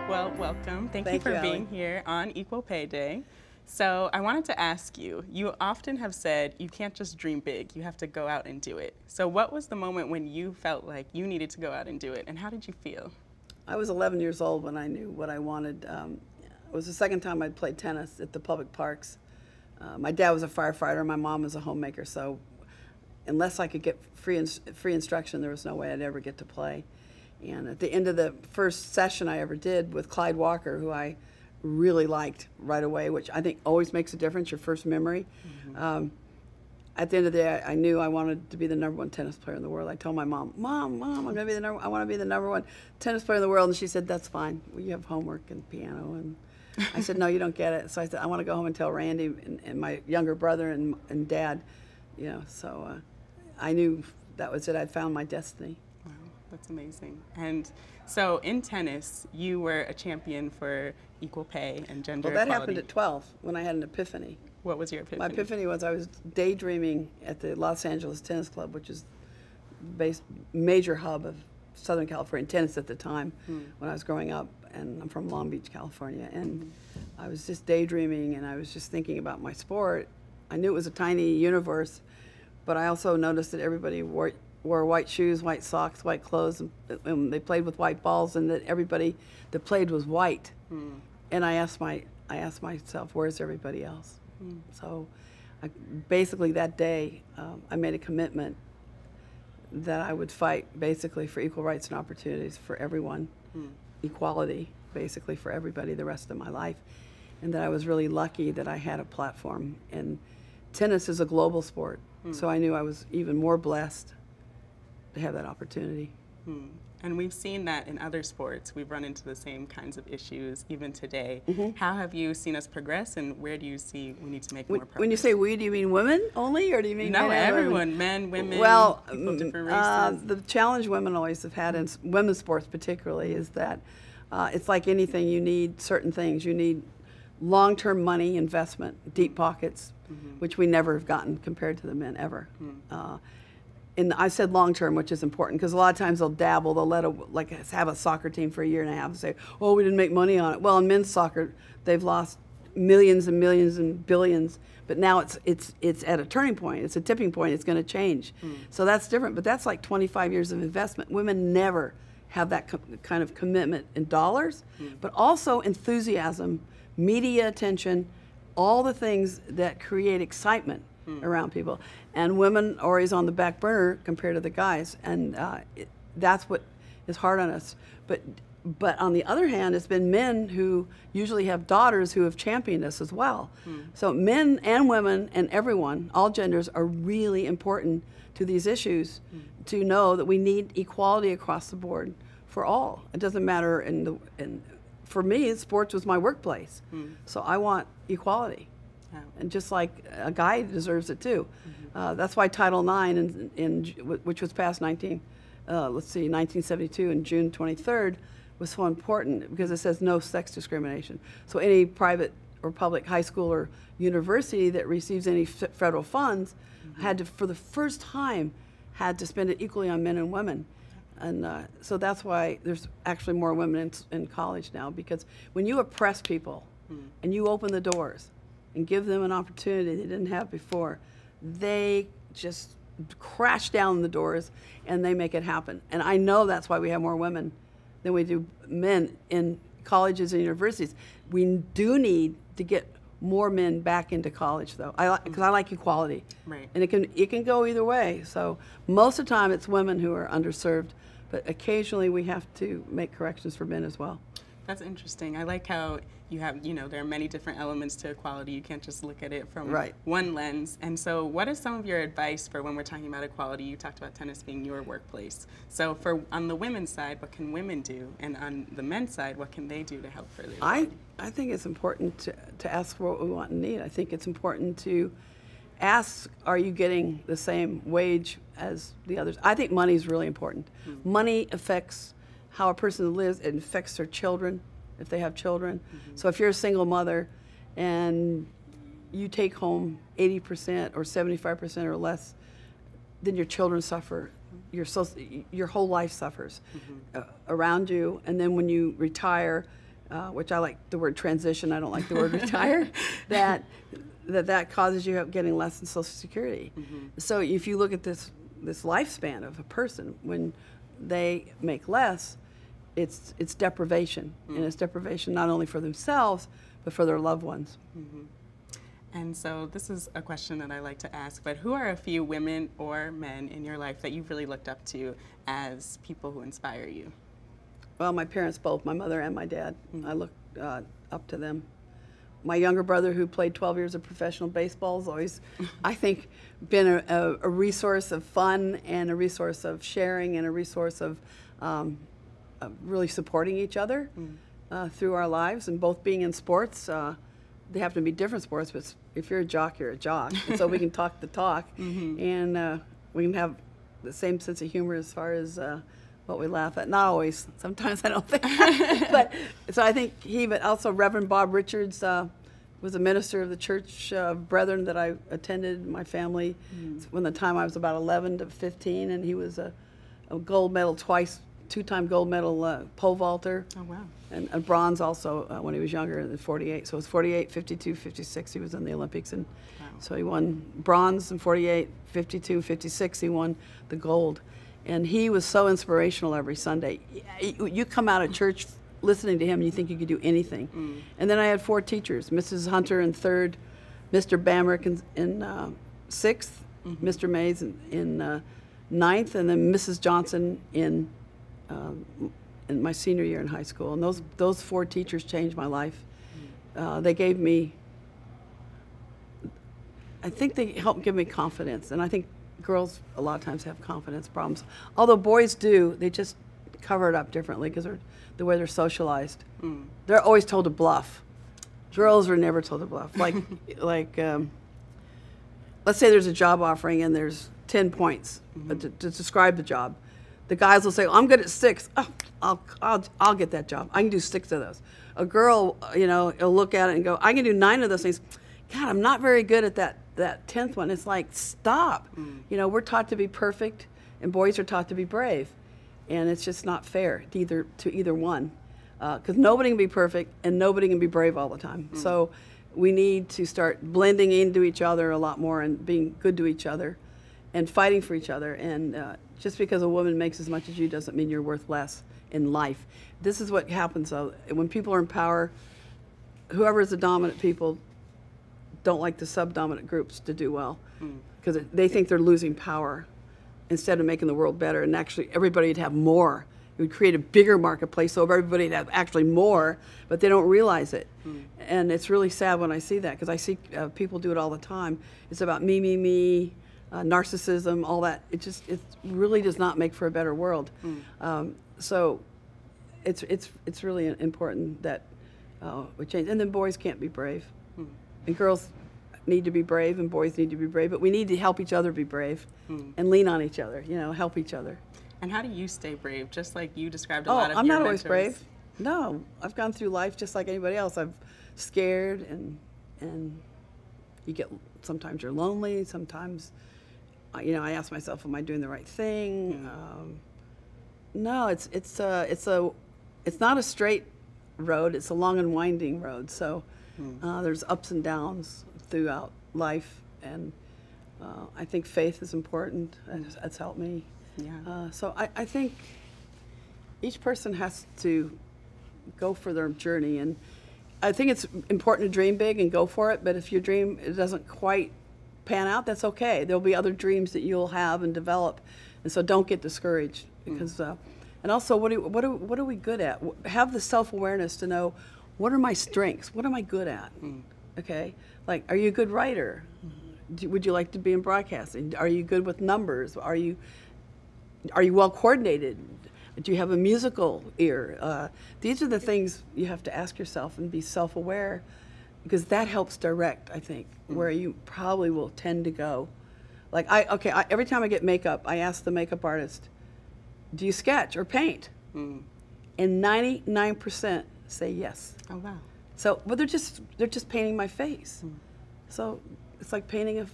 Well, welcome. Thank you for being here on Equal Pay Day. So I wanted to ask you, you often have said you can't just dream big, you have to go out and do it. So what was the moment when you felt like you needed to go out and do it, and how did you feel? I was 11 years old when I knew what I wanted. It was the second time I'd played tennis at the public parks. My dad was a firefighter, my mom was a homemaker, so unless I could get free instruction, there was no way I'd ever get to play. And at the end of the first session I ever did with Clyde Walker, who I really liked right away, which I think always makes a difference, your first memory. Mm-hmm. At the end of the day, I knew I wanted to be the #1 tennis player in the world. I told my mom, Mom, I want to be the #1 tennis player in the world. And she said, that's fine. Well, you have homework and piano. And I said, no, you don't get it. So I said, I want to go home and tell Randy and my younger brother and Dad, you know. So I knew that was it. I'd found my destiny. Wow, that's amazing. And so in tennis, you were a champion for equal pay and gender equality. Well, that happened at 12 when I had an epiphany. What was your epiphany? My epiphany was I was daydreaming at the Los Angeles Tennis Club, which is major hub of Southern California tennis at the time when I was growing up, and I'm from Long Beach, California, and I was just daydreaming and I was just thinking about my sport. I knew it was a tiny universe, but I also noticed that everybody wore white shoes, white socks, white clothes, and they played with white balls, and that everybody that played was white. And I asked myself, where's everybody else? So basically that day, I made a commitment that I would fight basically for equal rights and opportunities for everyone, equality basically for everybody the rest of my life, and that I was really lucky that I had a platform. And tennis is a global sport, so I knew I was even more blessed to have that opportunity. And we've seen that in other sports. We've run into the same kinds of issues even today. How have you seen us progress, and where do you see we need to make more progress? When you say we, do you mean women only, or do you mean no, men everyone, men, women, well, people of different races? The challenge women always have had, in women's sports particularly, is that it's like anything, you need certain things. You need long-term money investment, deep pockets, which we never have gotten compared to the men ever. And I said long-term, which is important, because a lot of times they'll dabble, they'll have a soccer team for a year and a half and say, oh, we didn't make money on it. Well, in men's soccer, they've lost millions and millions and billions, but now it's at a turning point, it's a tipping point, it's going to change. So that's different, but that's like 25 years of investment. Women never have that kind of commitment in dollars, but also enthusiasm, media attention, all the things that create excitement around people. And women are always on the back burner compared to the guys, and that's what is hard on us. But on the other hand, it's been men who usually have daughters who have championed us as well. So men and women and everyone, all genders, are really important to these issues, to know that we need equality across the board for all. It doesn't matter, for me, sports was my workplace. So I want equality. And just like a guy deserves it too. That's why Title IX, which was passed 1972 and June 23rd, was so important, because it says no sex discrimination. So any private or public high school or university that receives any federal funds had to, for the first time, had to spend it equally on men and women. And so that's why there's actually more women in college now, because when you oppress people and you open the doors and give them an opportunity they didn't have before, they just crash down the doors and they make it happen. And I know that's why we have more women than we do men in colleges and universities. We do need to get more men back into college, though, because I like equality. Right. And it can go either way. So most of the time it's women who are underserved, but occasionally we have to make corrections for men as well. That's interesting. I like how you have, there are many different elements to equality. You can't just look at it from one lens. And so what is some of your advice for when we're talking about equality? You talked about tennis being your workplace. So on the women's side, what can women do? And on the men's side, what can they do to help further equality? I think it's important to ask for what we want and need. I think it's important to ask, are you getting the same wage as the others? I think money is really important. Money affects how a person lives. It affects their children, if they have children. So if you're a single mother and you take home 80% or 75% or less, then your children suffer. Your whole life suffers around you. And then when you retire, which I like the word transition, I don't like the word retire, that causes you getting less than Social Security. So if you look at this lifespan of a person, when they make less, it's deprivation, and it's deprivation not only for themselves, but for their loved ones. And so this is a question that I like to ask, but who are a few women or men in your life that you've really looked up to as people who inspire you? Well, my parents both, my mother and my dad. I look up to them. My younger brother, who played 12 years of professional baseball, has always, I think, been a resource of fun and a resource of sharing and a resource of really supporting each other through our lives. And both being in sports, they happen to be different sports, but if you're a jock, you're a jock. And so we can talk the talk, and we can have the same sense of humor as far as what we laugh at. Not always. Sometimes I don't think. But so I think but also Reverend Bob Richards was a minister of the Church of Brethren that I attended. My family, when the time I was about 11 to 15, and he was a gold medal two-time gold medal pole vaulter. Oh, wow. And a bronze also when he was younger, in 48. So it was 48, 52, 56, he was in the Olympics. And so he won bronze in 48, 52, 56, he won the gold. And he was so inspirational every Sunday. You come out of church listening to him and you think you could do anything. And then I had 4 teachers, Mrs. Hunter in 3rd, Mr. Bamrick in 6th, Mr. Mays in 9th, and then Mrs. Johnson in my senior year in high school. And those 4 teachers changed my life. They gave me, I think they helped give me confidence. And I think girls a lot of times have confidence problems. Although boys do, they just cover it up differently because the way they're socialized. They're always told to bluff. Girls are never told to bluff. Like let's say there's a job offering and there's 10 points to describe the job. The guys will say, I'm good at 6. Oh, I'll get that job. I can do 6 of those. A girl, will look at it and go, I can do 9 of those things. God, I'm not very good at that 10th one. It's like, stop. We're taught to be perfect, and boys are taught to be brave. And it's just not fair to either one. Because nobody can be perfect, and nobody can be brave all the time. So we need to start blending into each other a lot more and being good to each other and fighting for each other. And just because a woman makes as much as you doesn't mean you're worth less in life. This is what happens, though. When people are in power, whoever is the dominant people don't like the subdominant groups to do well because they think they're losing power instead of making the world better. And actually, everybody would have more. It would create a bigger marketplace so everybody would have actually more, but they don't realize it. And it's really sad when I see that because I see people do it all the time. It's about me, narcissism, all that. It really does not make for a better world. So it's really important that we change. And then boys can't be brave, and girls need to be brave, and boys need to be brave. But we need to help each other be brave, and lean on each other. Help each other. And how do you stay brave? Just like you described a lot of I'm your not mentors. always brave. No, I've gone through life just like anybody else. I'm scared, and sometimes you're lonely. Sometimes, I ask myself, am I doing the right thing? No, it's not a straight road. It's a long and winding road. So there's ups and downs throughout life, and I think faith is important. That's helped me. Yeah. So I think each person has to go for their journey, and I think it's important to dream big and go for it. But if your dream doesn't quite pan out, that's okay. There'll be other dreams that you'll have and develop, and so don't get discouraged because. And also, what are we good at? Have the self-awareness to know what are my strengths. What am I good at? Okay, like are you a good writer? Would you like to be in broadcasting? Are you good with numbers? Are you well coordinated? Do you have a musical ear? These are the things you have to ask yourself and be self-aware, because that helps direct, I think, where you probably will tend to go. Like every time I get makeup, I ask the makeup artist, do you sketch or paint? And 99% say yes. Oh wow! So, but they're just painting my face. So it's like painting a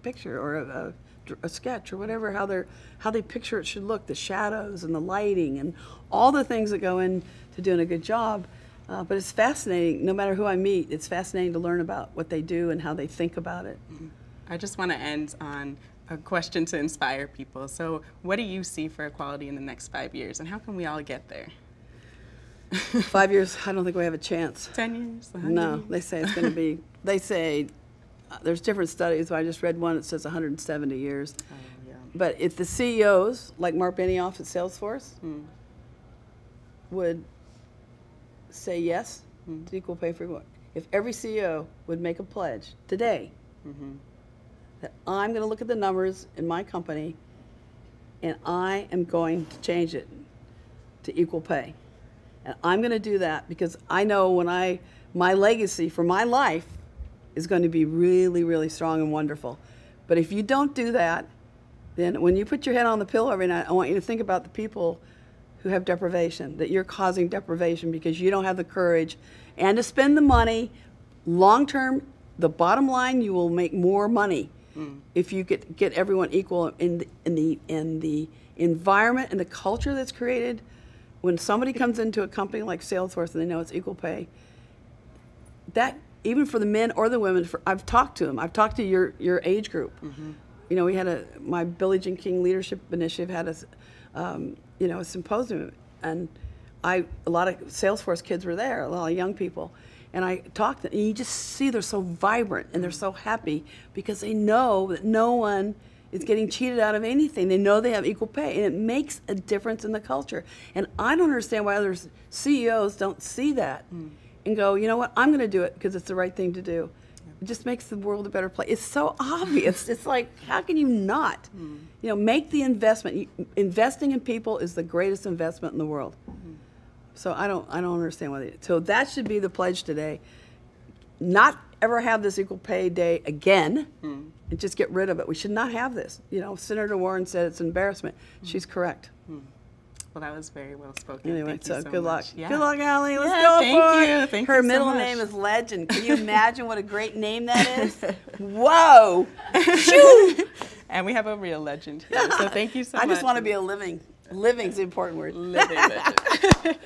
picture or a sketch or whatever. How they picture it should look, the shadows and the lighting and all the things that go into doing a good job. But it's fascinating. No matter who I meet, it's fascinating to learn about what they do and how they think about it. I just want to end on a question to inspire people. So what do you see for equality in the next 5 years, and how can we all get there? 5 years, I don't think we have a chance. 10 years? 100 No, years? they say it's going to be, they say, there's different studies, but I just read one that says 170 years. Oh, yeah. But if the CEOs, like Mark Benioff at Salesforce, would say yes to equal pay for work, if every CEO would make a pledge today that I'm going to look at the numbers in my company and I am going to change it to equal pay. And I'm going to do that because I know when my legacy for my life is going to be really, really strong and wonderful. But if you don't do that, then when you put your head on the pillow every night, I want you to think about the people who have deprivation, that you're causing deprivation because you don't have the courage and to spend the money. Long term, the bottom line, you will make more money if you get everyone equal in the environment and the culture that's created. When somebody comes into a company like Salesforce and they know it's equal pay, that even for the men or the women, I've talked to them. I've talked to your age group. You know, we had my Billie Jean King Leadership Initiative had a symposium, and a lot of Salesforce kids were there, a lot of young people, and I talked to them, and you just see they're so vibrant and they're so happy because they know that no one is getting cheated out of anything. They know they have equal pay, and it makes a difference in the culture. And I don't understand why other CEOs don't see that and go, you know what, I'm going to do it because it's the right thing to do. It just makes the world a better place. It's so obvious. It's like, how can you not? You know, make the investment. Investing in people is the greatest investment in the world. So I don't understand why. So that should be the pledge today. Not ever have this equal pay day again, and just get rid of it. We should not have this. You know, Senator Warren said it's an embarrassment. She's correct. Well, that was very well spoken. Anyway, thank you so good luck. much. Yeah. Good luck, Allie. Let's Yeah, go thank for you. it. Thank Her you so middle much. name is Legend. Can you imagine what a great name that is? Whoa! Shoo! And we have a real legend here. So thank you so much. I just want to be a living. Living's the important word. Living legend.